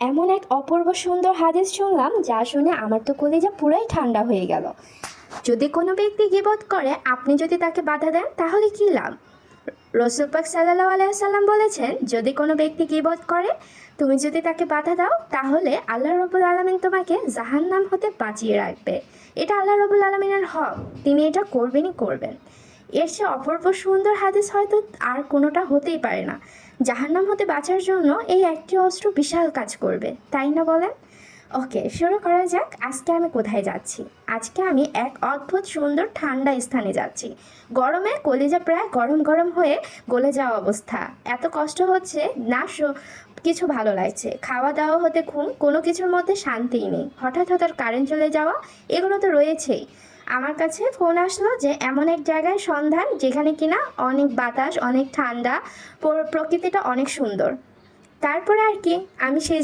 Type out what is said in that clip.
এমন এক অপূর্ব সুন্দর হাদিস শুনলাম যা শুনে আমার তো কলিজা পুরাই ঠান্ডা হয়ে গেল। যদি কোনো ব্যক্তি গীবত করে আপনি যদি তাকে বাধা দেন তাহলে কী লাভ? রসুল পাক সাল্লাল্লাহু আলাইহি সাল্লাম বলেছেন, যদি কোনো ব্যক্তি গীবত করে তুমি যদি তাকে বাধা দাও তাহলে আল্লাহ রাব্বুল আলামিন তোমাকে জাহান্নাম হতে বাঁচিয়ে রাখবে। এটা আল্লাহ রাব্বুল আলামিনের হক, তিনি এটা করবেনই করবেন। এর চেয়ে অপূর্ব সুন্দর হাদিস হয়তো আর কোনোটা হতেই পারে না। জাহান্নাম হতে বাঁচার জন্য এই একটি অস্ত্র বিশাল কাজ করবে, তাই না বলেন? ওকে, শুরু করা যাক। আজকে আমি কোথায় যাচ্ছি? আজকে আমি এক অদ্ভুত সুন্দর ঠান্ডা স্থানে যাচ্ছি। গরমে কলিজা প্রায় গরম গরম হয়ে গলে যাওয়া অবস্থা। এত কষ্ট হচ্ছে না, কিছু ভালো লাগছে, খাওয়া দাওয়া হতে ঘুম, কোনো কিছুর মধ্যে শান্তিই নেই। হঠাৎ হঠাৎ কারেন্ট চলে যাওয়া, এগুলো তো রয়েছেই। আমার কাছে ফোন আসলো যে এমন এক জায়গায় সন্ধান যেখানে কিনা অনেক বাতাস, অনেক ঠান্ডা, প্রকৃতিটা অনেক সুন্দর। তারপরে আর কি, আমি সেই